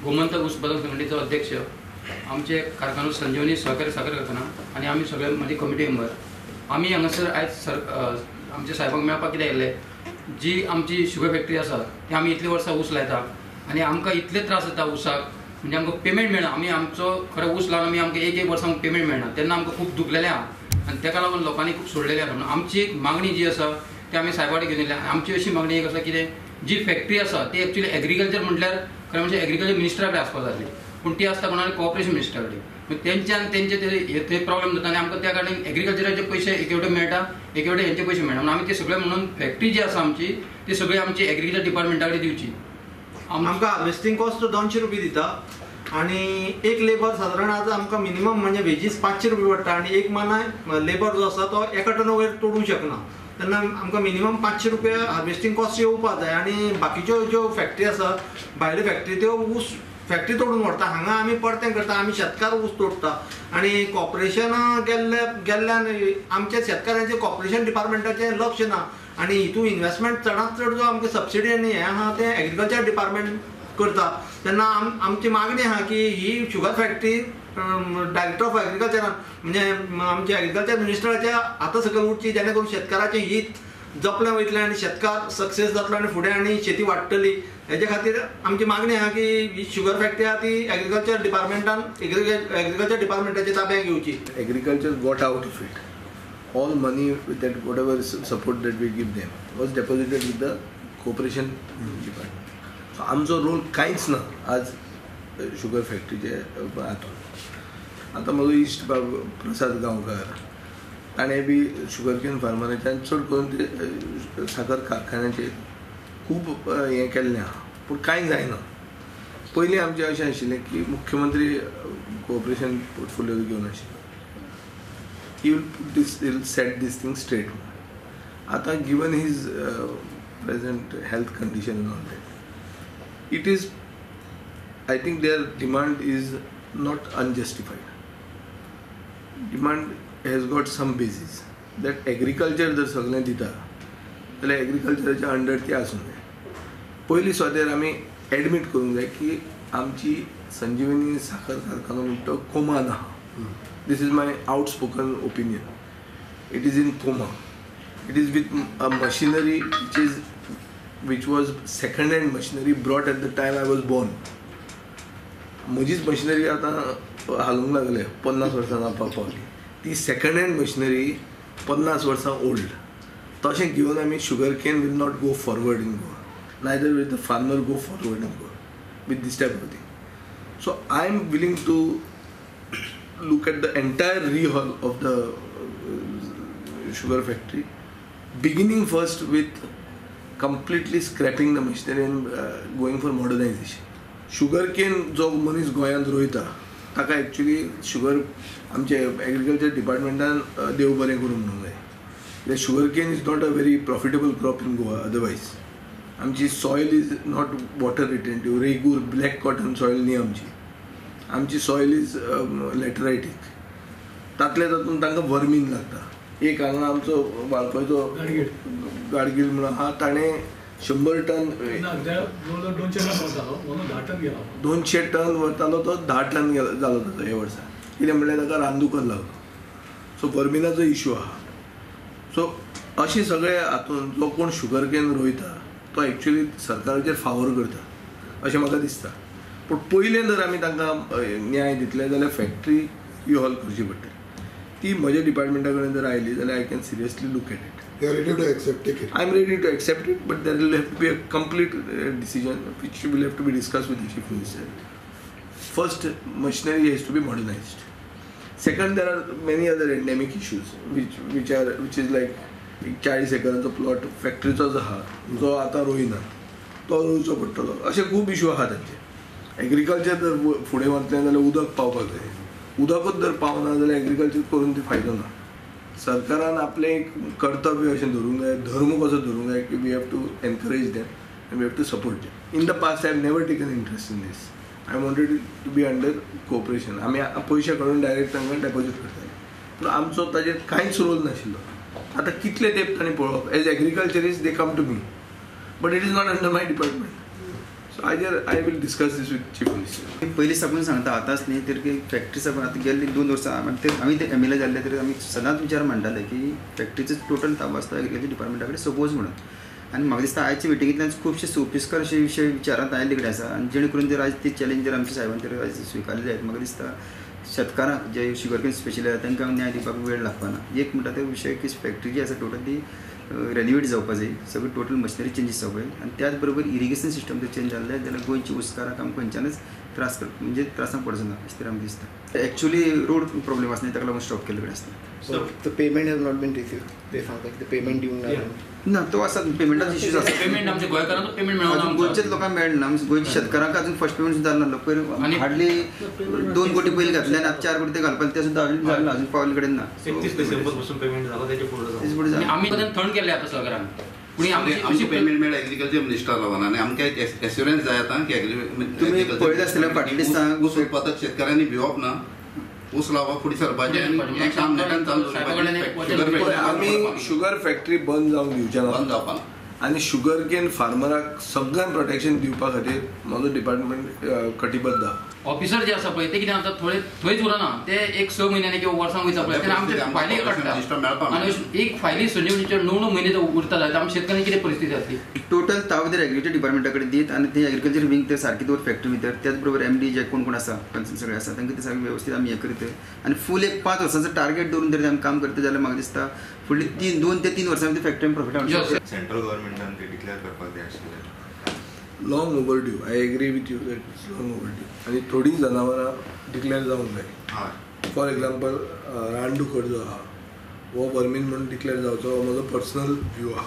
गोमंतक ऊस उत्पादक संघटनेचो अध्यक्ष, आमचे कारखानो संजीवनी सहकारी साखर कारखाना आनी आमी सगळे माझी कमिटी मेंबर. आमी हांगासर आयज आमच्या साहेबांक मेळपाक कितें येयल्ले, जी आमची शुगर फॅक्टरी आसा ती आमी इतली वर्सां ऊस लायता आनी आमकां इतले त्रास जाता ऊसाक, म्हणजे आमकां पेमेंट मेळना. आमी आमचो खरो ऊस लावन आमी आमकां एक वर्सां पेमेंट मेळना, तेन्ना आमकां खूब दुखलेलें आहा आनी ताका लागून लोकांनी खूब सोडलेलें आहा. म्हणून आमची एक मागणी जी आसा ती आमी साहेबा कडेन घेवन येयल्या. आमची अशी मागणी एक आसा कितें, जी फॅक्टरी आसा ती एक्चुअली एग्रीकल्चर म्हटल्यार खरें म्हणजे एग्रीकल्चर मिनिस्टरा कडेन आसपाक जाय, पूण ती आसता कोणाली कॉर्पोरेशन मिनिस्टरा कडेन. तेंच्यान तेंचे ते प्रॉब्लेम जाता आनी आमकां त्या कारणान एग्रीकल्चराचे पयशे एक एवढे मेळटा, एक एवढे हेंचे पयशे मेळना. म्हणून आमी ते सगळे म्हणून फॅक्टरी जी आसा आमची ती सगळी आमची एग्रीकल्चर डिपार्टमेंटा कडेन दिवची. आमकां हार्वेस्टिंग कॉस्ट 200 रुपये दिता आणि एक लेबर साधारण आज आमकां मिनिमम म्हणजे वेजीस 500 रुपये पडटा आणि एक माना लेबर जो आसा तो एका टना वयर तोडूंक शकना. तेन्ना आमकां मिनिमम 500 रुपये हार्वेस्टिंग कॉस्ट येवपाक जाय. आणि बाकीच्यो ज्यो फॅक्टरी आसा भायल्यो फॅक्टरी त्यो ऊस फॅक्टरी तोडून व्हरता, हांगा आमी परतें करता, आमी शेतकार ऊस तोडटा. आणि कॉर्पोरेशन गेल्ल्यान आमच्या शेतकारांचे कॉर्पोरेशन डिपार्टमेंटाचें लक्ष ना आणि हितून इन्व्हेस्टमेंट चडांत चड जो आमकां सबसिडी आनी हें आहा तें एग्रीकल्चर डिपार्टमेंट करता. तेन्ना आमची मागणी आहा की ही शुगर फॅक्टरी डायरेक्टर ऑफ एग्रीकल्चरान म्हणजे आमच्या एग्रीकल्चर मिनिस्टराच्या हाता सकयल उरची, जेणे करून शेतकाराचें हित जपलें वयतलें आनी शेतकार सक्सेस जातलो आनी फुडें आनी शेती वाडटली. हेजे खातीर आमची मागणी आहा की ही शुगर फॅक्टरी आहा ती एग्रीकल्चर डिपार्टमेंटान एग्रीकल्चर डिपार्टमेंटाच्या ताब्यात घेवची. Agriculture got out of it. All money with that, whatever support that we give them, was deposited with the corporation department. So आमचो रोल कांयच ना आज शुगर फॅक्टरीचे हातूंत. आतां म्हजो इश्ट प्रसाद गांवकार ताणें बी शुगर केन फार्मराच्यान चड करून ते साखर कारखान्याचेर खूब हें केल्लें आहा, पूण कांय जायना. पयलीं आमचें अशें आशिल्लें की मुख्यमंत्री कोऑपरेशन पोर्टफोलियो घेवन आशिल्लो. He will set this thing straight. Ata, given his present health condition and all that, it is, I think their demand is not unjustified. Demand has got some basis. That agriculture जर सगळें दिता जाल्यार एग्रीकल्चराच्या under ती आसूंक जाय. पयलीं स्वादेर आमी admit करूंक जाय की आमची संजीवनी साखर कारखानो म्हणटा तो कोमान आहा. This is my outspoken opinion. It is in coma. It is with a machinery which was second-hand machinery brought at the time I was born. म्हजीच मशिनरी आतां हालूंक लागले 50 वर्सां जावपाक पावली. ती सेकंड-हँड मशिनरी 50 वर्सां ओल्ड. तशें घेवन आमी sugar cane will not go forward in Goa. Neither will the farmer go forward in Goa with this type of thing. So I am willing to look at the entire rehaul of the sugar factory, beginning first with completely scrapping the machinery and going for modernization. Sugar cane जो मनीस गोंयांत रोयता ताका actually sugar आमचे agriculture डिपार्टमेंटान देव बरें करूंक म्हणूंक जाय. Sugar cane is not a very profitable crop in Goa. Otherwise आमची soil is not water retentive, regur black cotton soil न्ही आमची सॉयल इज लॅटरायटीक. तातले तातूंत तांकां वर्मीन लागता. एक हांगा आमचो वाळपयचो गाडगीळ म्हणून आहा, ताणें 100 टन 200 टन वतालो तो 10 टन जालो ताचो हे वर्सा. कितें म्हणल्यार ताका रांदूकच लागलो. सो वर्मिनाचो इश्यू आहा. सो अशें सगळे हातूंत जो कोण शुगर केन रोयता तो एक्चुअली सरकाराचेर फावर करता अशें म्हाका दिसता. पूण पयलें जर आमी तांकां न्याय दितले जाल्यार फॅक्टरी रिहॉल करची पडटली. ती म्हज्या डिपार्टमेंटा कडेन जर आयली जाल्यार I can seriously look at it. You are ready to accept it? I am ready to accept it, but there will have to be a complete decision which will have to be discussed with the Chief Minister. First, machinery has to be modernized. Second, there are many other endemic issues which is like 40 एकरांचो plot फॅक्टरीचो जो आहा जो आतां रोयना तो रोवचो पडटलो. अशे खूब issue आहा तांचे. एग्रीकल्चर जर फुडें वतलें जाल्यार उदक पावपाक जाय. उदकूच जर पावना जाल्यार एग्रीकल्चर करून ती फायदो ना. सरकारान आपलें एक कर्तव्य अशें धरूंक जाय, धर्म कसो धरूंक जाय की we have to encourage them and we have to support them. In the past I have never taken interest in this. I wanted to be under cooperation. आमी पयशे काडून डायरेक्ट तांकां डेपॉझीट करताले पूण आमचो ताजेर कांयच रोल नाशिल्लो. आतां कितले तेंप तांणी पळोवप. As agriculturist they come to me but it is not under my department. So I will discuss this with chief minister. पयलीं साकून सांगता आतांच न्ही तर की फॅक्टरी साकून आतां गेल्ली 2 वर्सां आमी ते एम एल ए जाल्ले तरी आमी सदांच विचार मांडटाले की फॅक्टरीचो टोटल ताबो आसता एग्रीकल्चर डिपार्टमेंटा कडेन सपोज म्हणून. आनी म्हाका दिसता आयच्या मिटिंगेंतल्यान खुबशे सोफिस्कर अशे विशय विचारांत आयिल्ले कडेन आसा आनी जेणे करून जर आयज ती चॅलेंज जर आमच्या साहेबान तर आयज स्विकारले जायत म्हाका दिसता शेतकारांक जे शुगर केन स्पेशली आसा तांकां न्याय दिवपाक वेळ लागपाना. एक म्हणटा तो विशय की फॅक्टरी जी आसा टोटल ती रेनोवेट जावपा जाय, सगळी टोटल मशिनरी चेंजीस जावपा जाय आनी त्याच बरोबर इरिगेशन सिस्टम जर चेंज जाल्ले जाल्यार गोंयच्या उस्काराक आमकां खंयच्यानच त्रास म्हणजे त्रासांक पडचो ना अशें तर आमकां दिसता. एक्चुअली रोड प्रॉब्लेम आसा न्ही ताका लागून स्टॉप केल्ले कडेन आसता. So the payment has not been received. They found like the payment due now. ना तो आसा पेमेंटाचो इश्यूज आसा. पेमेंट आमच्या गोंयकारांचो पेमेंट मेळना अजून गोंयच्याच लोकांक मेळना गोंयच्या शेतकारांक अजून फर्स्ट पेमेंट सुद्दां जालो नासलो. पयर हार्डली 2 कोटी पयलीं घातले आनी आतां 4 कोटी ते घालपाक ते सुद्दां अजून जालें ना, अजून पावले कडेन ना. 31 डिसेंबर पासून पेमेंट झाला त्याच्या पुढे जालें. आमी थंड केल्ले आतां सगळ्यांक पुणी आमची पेमेंट मेळ एग्रीकल्चर मिनिस्टर लावन आनी आमकां एश्युरन्स जाय आतां की तुमी पळयलें आसतलें फाटल्या दिसांक ऊस उत्पादक शेतकाऱ्यांनी भिवप ना, ऊस लावप फुडें सरपाचें आनी हें काम नेटान चालू दवरपाचें. आमी शुगर फॅक्टरी बंद जावंक दिवचे ना बंद जावपा ना आनी शुगर केन फार्मराक सगळ्यांक प्रोटेक्शन दिवपा खातीर म्हजो डिपार्टमेंट कटिबद्ध आहा. ऑफिसर जे आसा पळय ते कितें आमकां थंयच उरना, ते 6 म्हयन्यांनी किंवा वर्सांक वयता पळय तेन्ना आमचे फायली काडटा आनी एक फायली संजीवनीचे 9 म्हयने उरता जाल्यार आमच्या शेतकारांची कितें परिस्थिती जातली. टोटल ताव जर एग्रीकल्चर डिपार्टमेंटा कडेन दीत आनी ते एग्रीकल्चर विंग ते सारकी दवर फॅक्टरी भितर त्याच बरोबर MD जे कोण आसा सगळे आसा तांकां ते सगळें वेवस्थीत आमी हें करीत आनी फूल एक 5 वर्सांचो टार्गेट दवरून जर आमी काम करता जाल्यार म्हाका दिसता फुडली 2 ते 3 वर्सां भितर फॅक्टरी प्रॉफिट हाडूंक सेंट्रल गव्हर्नमेंटान ते डिक्लेअर करपाक जाय आशिल्लें. Long overdue. I agree with you that it's long overdue आनी थोडीं जनावरां डिक्लेअर जावंक जाय. हय फॉर एग्जाम्पल रानडुकर जो आहा वो वर्मीन म्हणून डिक्लेअर जावचो हो म्हजो पर्सनल व्यू आहा.